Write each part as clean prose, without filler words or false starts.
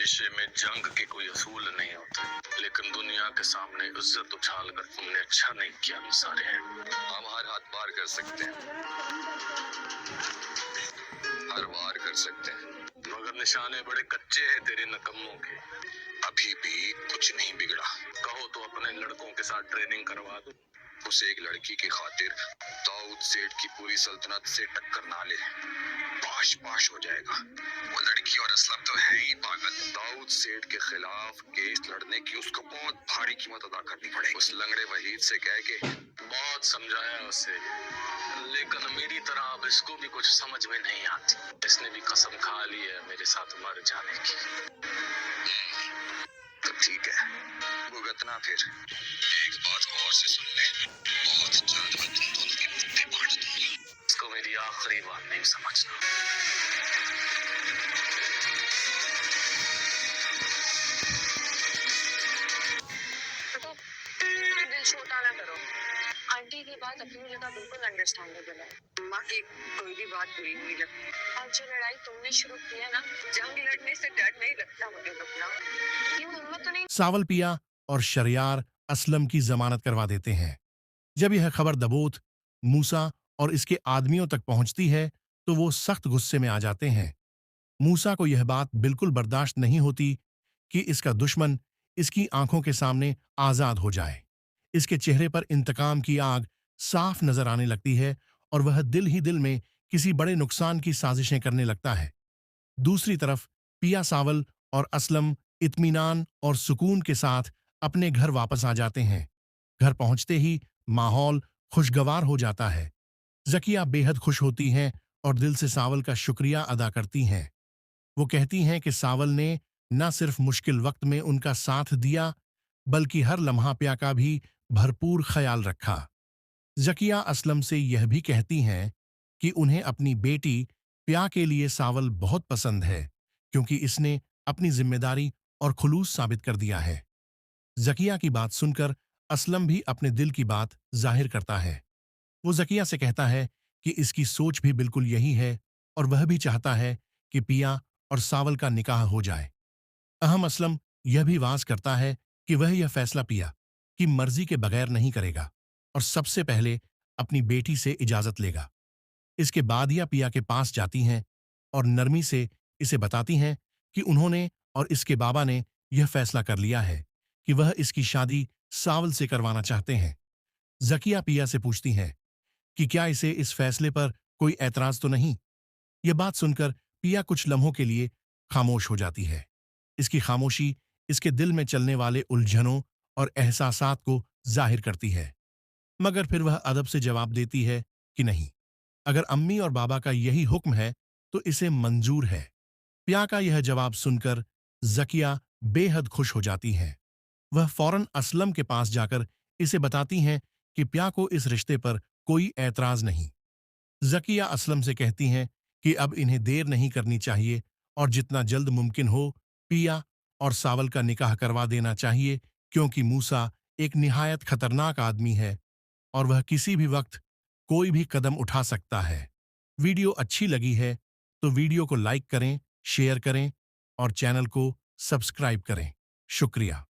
रिश्ते में जंग के कोई असूल नहीं होते, लेकिन दुनिया के सामने इज्जत उछाल कर तुमने अच्छा नहीं किया सारे हैं। हम हर हाथ पार कर सकते हैं, हर वार कर सकते हैं, मगर निशाने बड़े कच्चे हैं तेरे नकम्मों के। अभी भी कुछ नहीं बिगड़ा। कहो तो अपने लड़कों के साथ ट्रेनिंग करवा दो। उस एक लड़की की खातिर दाऊद सेठ की पूरी सल्तनत से टक्कर ना ले, पाश पाश हो जाएगा। वो लड़की और असलम तो है ही पागल। दाऊद सेठ के खिलाफ केस लड़ने की उसको बहुत भारी कीमत अदा करनी पड़ेगी। उस लंगड़े वहीद से कह के बहुत समझाया उसे, लेकिन मेरी तरह अब इसको भी कुछ समझ में नहीं आती। इसने भी कसम खा ली है मेरे साथ मर जाने की। तो ठीक है, भुगतना फिर। एक बात गौर से सुन ले, बहुत जल्द मैं तुम दोनों की मुट्ठी बांट दूंगा। इसको मेरी आखिरी बात नहीं समझना। तो दिल छोटा ना करो। आंटी की बात अपनी जगह बिल्कुल अंडरस्टैंडेबल है। माँ की कोई भी बात बुरी नहीं लगती। और जो लड़ाई तुमने शुरू की है ना, जंग लड़ने से डर नहीं लगता मुझे अपना। ये हिम्मत तो नहीं। सावल पिया और शरियार असलम की जमानत करवा देते हैं। जब यह खबर दबोत, मूसा और इसके आदमियों तक पहुंचती है तो वो सख्त गुस्से में आ जाते हैं। मूसा को यह बात बिल्कुल बर्दाश्त नहीं होती कि इसका दुश्मन इसकी आंखों के सामने आजाद हो जाए। इसके चेहरे पर इंतकाम की आग साफ नजर आने लगती है और वह दिल ही दिल में किसी बड़े नुकसान की साजिशें करने लगता है। दूसरी तरफ पिया सावल और असलम इत्मीनान और सुकून के साथ अपने घर वापस आ जाते हैं। घर पहुंचते ही माहौल खुशगवार हो जाता है। जकिया बेहद खुश होती हैं और दिल से सावल का शुक्रिया अदा करती हैं। वो कहती हैं कि सावल ने न सिर्फ मुश्किल वक्त में उनका साथ दिया, बल्कि हर लम्हा प्या का भी भरपूर ख्याल रखा। जकिया असलम से यह भी कहती हैं कि उन्हें अपनी बेटी प्या के लिए सावल बहुत पसंद है, क्योंकि इसने अपनी जिम्मेदारी और खुलूस साबित कर दिया है। जकिया की बात सुनकर असलम भी अपने दिल की बात जाहिर करता है। वो जकिया से कहता है कि इसकी सोच भी बिल्कुल यही है और वह भी चाहता है कि पिया और सावल का निकाह हो जाए। अहम असलम यह भी वाज करता है कि वह यह फैसला पिया की मर्जी के बगैर नहीं करेगा और सबसे पहले अपनी बेटी से इजाजत लेगा। इसके बाद यह पिया के पास जाती हैं और नरमी से इसे बताती हैं कि उन्होंने और इसके बाबा ने यह फैसला कर लिया है कि वह इसकी शादी सावल से करवाना चाहते हैं। जकिया पिया से पूछती हैं कि क्या इसे इस फैसले पर कोई ऐतराज तो नहीं। यह बात सुनकर पिया कुछ लम्हों के लिए खामोश हो जाती है। इसकी खामोशी इसके दिल में चलने वाले उलझनों और एहसासात को जाहिर करती है, मगर फिर वह अदब से जवाब देती है कि नहीं, अगर अम्मी और बाबा का यही हुक्म है तो इसे मंजूर है। पिया का यह जवाब सुनकर जकिया बेहद खुश हो जाती हैं। वह फौरन असलम के पास जाकर इसे बताती हैं कि प्या को इस रिश्ते पर कोई ऐतराज नहीं। जकिया असलम से कहती हैं कि अब इन्हें देर नहीं करनी चाहिए और जितना जल्द मुमकिन हो पिया और सावल का निकाह करवा देना चाहिए, क्योंकि मूसा एक निहायत खतरनाक आदमी है और वह किसी भी वक्त कोई भी कदम उठा सकता है। वीडियो अच्छी लगी है तो वीडियो को लाइक करें, शेयर करें और चैनल को सब्सक्राइब करें। शुक्रिया।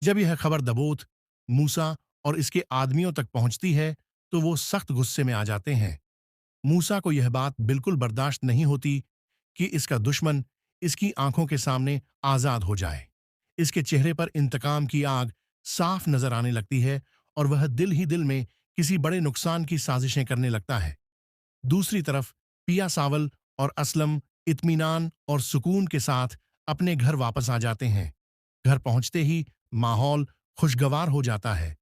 जब यह खबर दबोत, मूसा और इसके आदमियों तक पहुंचती है तो वो सख्त गुस्से में आ जाते हैं। मूसा को यह बात बिल्कुल बर्दाश्त नहीं होती कि इसका दुश्मन इसकी आंखों के सामने आजाद हो जाए। इसके चेहरे पर इंतकाम की आग साफ नजर आने लगती है और वह दिल ही दिल में किसी बड़े नुकसान की साजिशें करने लगता है। दूसरी तरफ पिया सावल और असलम इत्मीनान और सुकून के साथ अपने घर वापस आ जाते हैं। घर पहुंचते ही माहौल खुशगवार हो जाता है।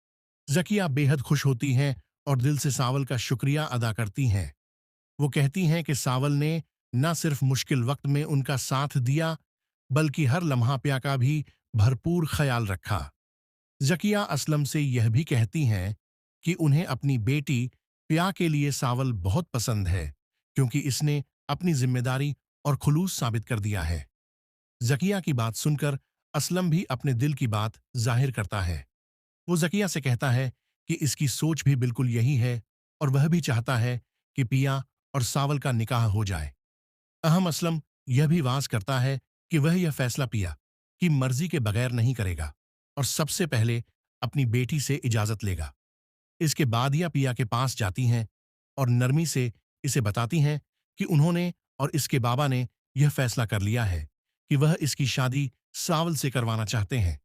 जकिया बेहद खुश होती हैं और दिल से सावल का शुक्रिया अदा करती हैं। वो कहती हैं कि सावल ने न सिर्फ मुश्किल वक्त में उनका साथ दिया, बल्कि हर लम्हा प्या का भी भरपूर ख्याल रखा। जकिया असलम से यह भी कहती हैं कि उन्हें अपनी बेटी प्या के लिए सावल बहुत पसंद है, क्योंकि इसने अपनी जिम्मेदारी और खुलूस साबित कर दिया है। जकिया की बात सुनकर असलम भी अपने दिल की बात जाहिर करता है। वो जकिया से कहता है कि इसकी सोच भी बिल्कुल यही है और वह भी चाहता है कि पिया और सावल का निकाह हो जाए। अहम असलम यह भी वाज करता है कि वह यह फैसला पिया कि मर्जी के बगैर नहीं करेगा और सबसे पहले अपनी बेटी से इजाजत लेगा। इसके बाद यह पिया के पास जाती हैं और नरमी से इसे बताती हैं कि उन्होंने और इसके बाबा ने यह फैसला कर लिया है कि वह इसकी शादी सावल से करवाना चाहते हैं।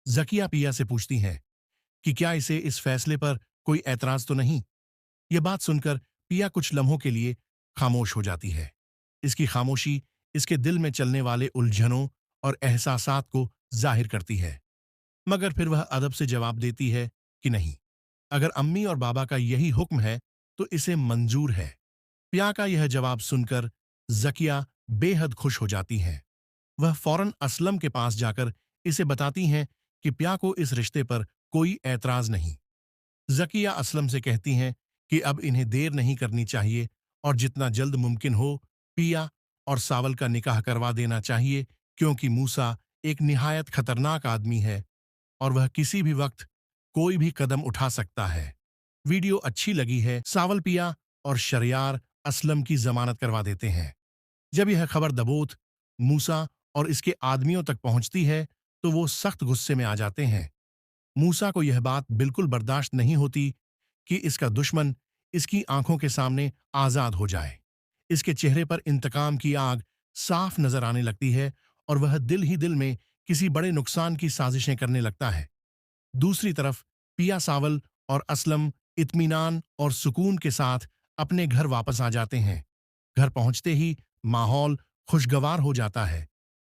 जकिया पिया से पूछती हैं कि क्या इसे इस फैसले पर कोई ऐतराज तो नहीं। यह बात सुनकर पिया कुछ लम्हों के लिए खामोश हो जाती है। इसकी खामोशी इसके दिल में चलने वाले उलझनों और एहसासात को जाहिर करती है, मगर फिर वह अदब से जवाब देती है कि नहीं, अगर अम्मी और बाबा का यही हुक्म है तो इसे मंजूर है। पिया का यह जवाब सुनकर जकिया बेहद खुश हो जाती हैं। वह फौरन असलम के पास जाकर इसे बताती हैं कि पिया को इस रिश्ते पर कोई ऐतराज नहीं। जकिया असलम से कहती हैं कि अब इन्हें देर नहीं करनी चाहिए और जितना जल्द मुमकिन हो पिया और सावल का निकाह करवा देना चाहिए, क्योंकि मूसा एक निहायत खतरनाक आदमी है और वह किसी भी वक्त कोई भी कदम उठा सकता है। वीडियो अच्छी लगी है, सावल पिया और शरियार असलम की जमानत करवा देते हैं। जब यह खबर दबोत मूसा और इसके आदमियों तक पहुंचती है तो वो सख्त गुस्से में आ जाते हैं। मूसा को यह बात बिल्कुल बर्दाश्त नहीं होती कि इसका दुश्मन इसकी आंखों के सामने आजाद हो जाए। इसके चेहरे पर इंतकाम की आग साफ नजर आने लगती है और वह दिल ही दिल में किसी बड़े नुकसान की साजिशें करने लगता है। दूसरी तरफ पिया सावल और असलम इत्मीनान और सुकून के साथ अपने घर वापस आ जाते हैं। घर पहुंचते ही माहौल खुशगवार हो जाता है।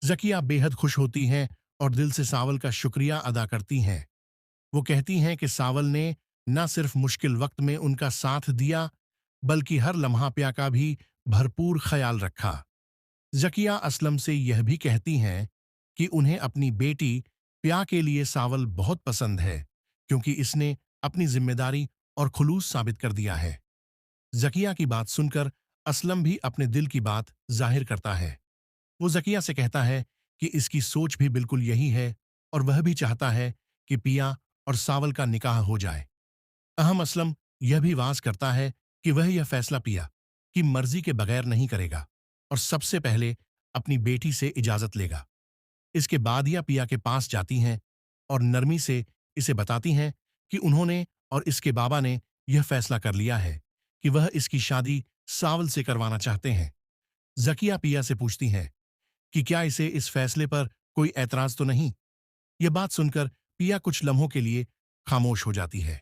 जकिया बेहद खुश होती हैं और दिल से सावल का शुक्रिया अदा करती हैं। वो कहती हैं कि सावल ने न सिर्फ मुश्किल वक्त में उनका साथ दिया, बल्कि हर लम्हा प्या का भी भरपूर ख्याल रखा। जकिया असलम से यह भी कहती हैं कि उन्हें अपनी बेटी प्या के लिए सावल बहुत पसंद है, क्योंकि इसने अपनी जिम्मेदारी और खुलूस साबित कर दिया है। जकिया की बात सुनकर असलम भी अपने दिल की बात जाहिर करता है। वो जकिया से कहता है कि इसकी सोच भी बिल्कुल यही है और वह भी चाहता है कि पिया और सावल का निकाह हो जाए। अहम असलम यह भी वाज करता है कि वह यह फैसला पिया की मर्जी के बगैर नहीं करेगा और सबसे पहले अपनी बेटी से इजाजत लेगा। इसके बाद यह पिया के पास जाती हैं और नरमी से इसे बताती हैं कि उन्होंने और इसके बाबा ने यह फैसला कर लिया है कि वह इसकी शादी सावल से करवाना चाहते हैं। जकिया पिया से पूछती हैं कि क्या इसे इस फैसले पर कोई ऐतराज तो नहीं। यह बात सुनकर पिया कुछ लम्हों के लिए खामोश हो जाती है।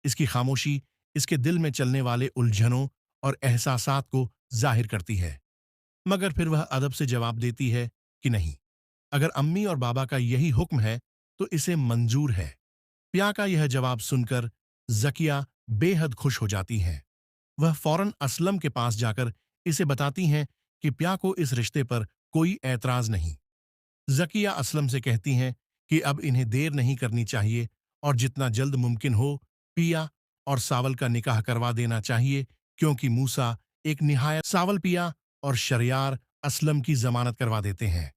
इसकी खामोशी इसके दिल में चलने वाले उलझनों और एहसासात को जाहिर करती है, मगर फिर वह अदब से जवाब देती है कि नहीं, अगर अम्मी और बाबा का यही हुक्म है तो इसे मंजूर है। पिया का यह जवाब सुनकर जकिया बेहद खुश हो जाती हैं। वह फौरन असलम के पास जाकर इसे बताती हैं कि प्या को इस रिश्ते पर कोई ऐतराज नहीं। जकिया असलम से कहती हैं कि अब इन्हें देर नहीं करनी चाहिए और जितना जल्द मुमकिन हो पिया और सावल का निकाह करवा देना चाहिए, क्योंकि मूसा एक निहायत सावल पिया और शरियार असलम की जमानत करवा देते हैं।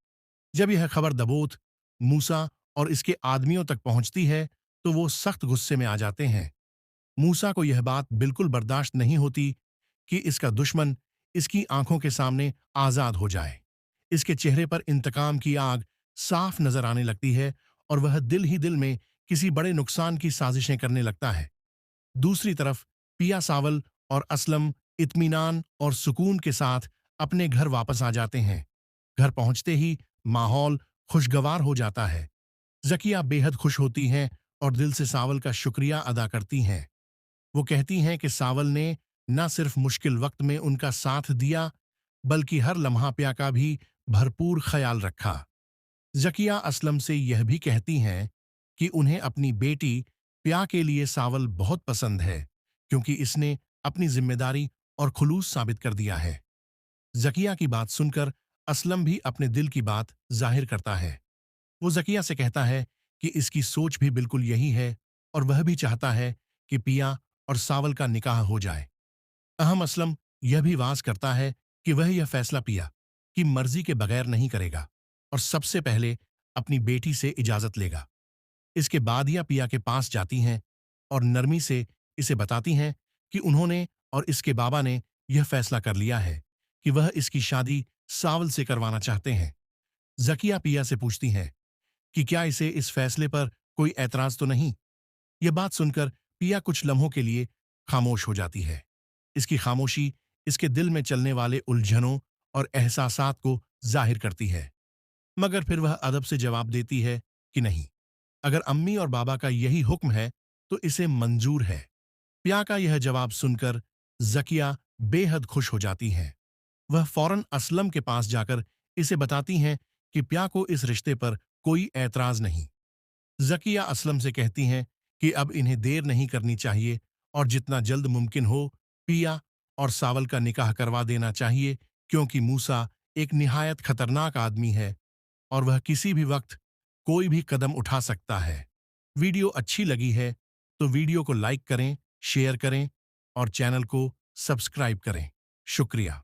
जब यह खबर दबोत मूसा और इसके आदमियों तक पहुंचती है तो वो सख्त गुस्से में आ जाते हैं। मूसा को यह बात बिल्कुल बर्दाश्त नहीं होती कि इसका दुश्मन इसकी आंखों के सामने आजाद हो जाए। इसके चेहरे पर इंतकाम की आग साफ नजर आने लगती है और वह दिल ही दिल में किसी बड़े नुकसान की साजिशें करने लगता है। दूसरी तरफ पिया सावल और असलम इत्मीनान और सुकून के साथ अपने घर वापस आ जाते हैं। घर पहुंचते ही माहौल खुशगवार हो जाता है। जकिया बेहद खुश होती हैं और दिल से सावल का शुक्रिया अदा करती हैं। वो कहती हैं कि सावल ने न सिर्फ मुश्किल वक्त में उनका साथ दिया, बल्कि हर लम्हा प्या का भी भरपूर ख्याल रखा। जकिया असलम से यह भी कहती हैं कि उन्हें अपनी बेटी प्या के लिए सावल बहुत पसंद है, क्योंकि इसने अपनी जिम्मेदारी और खुलूस साबित कर दिया है। जकिया की बात सुनकर असलम भी अपने दिल की बात जाहिर करता है। वो जकिया से कहता है कि इसकी सोच भी बिल्कुल यही है और वह भी चाहता है कि पिया और सावल का निकाह हो जाए। अहम असलम यह भी वाज करता है कि वह यह फैसला पिया की मर्जी के बगैर नहीं करेगा और सबसे पहले अपनी बेटी से इजाजत लेगा। इसके बाद यह पिया के पास जाती हैं और नरमी से इसे बताती हैं कि उन्होंने और इसके बाबा ने यह फैसला कर लिया है कि वह इसकी शादी सावल से करवाना चाहते हैं। जकिया पिया से पूछती हैं कि क्या इसे इस फैसले पर कोई ऐतराज तो नहीं। यह बात सुनकर पिया कुछ लम्हों के लिए खामोश हो जाती है। इसकी खामोशी इसके दिल में चलने वाले उलझनों और एहसासात को जाहिर करती है। मगर फिर वह अदब से जवाब देती है कि नहीं, अगर अम्मी और बाबा का यही हुक्म है तो इसे मंजूर है। पिया का यह जवाब सुनकर जकिया बेहद खुश हो जाती हैं। वह फौरन असलम के पास जाकर इसे बताती हैं कि पिया को इस रिश्ते पर कोई ऐतराज नहीं। जकिया असलम से कहती हैं कि अब इन्हें देर नहीं करनी चाहिए और जितना जल्द मुमकिन हो पिया और सावल का निकाह करवा देना चाहिए, क्योंकि मूसा एक निहायत खतरनाक आदमी है और वह किसी भी वक्त कोई भी कदम उठा सकता है। वीडियो अच्छी लगी है तो वीडियो को लाइक करें, शेयर करें और चैनल को सब्सक्राइब करें। शुक्रिया।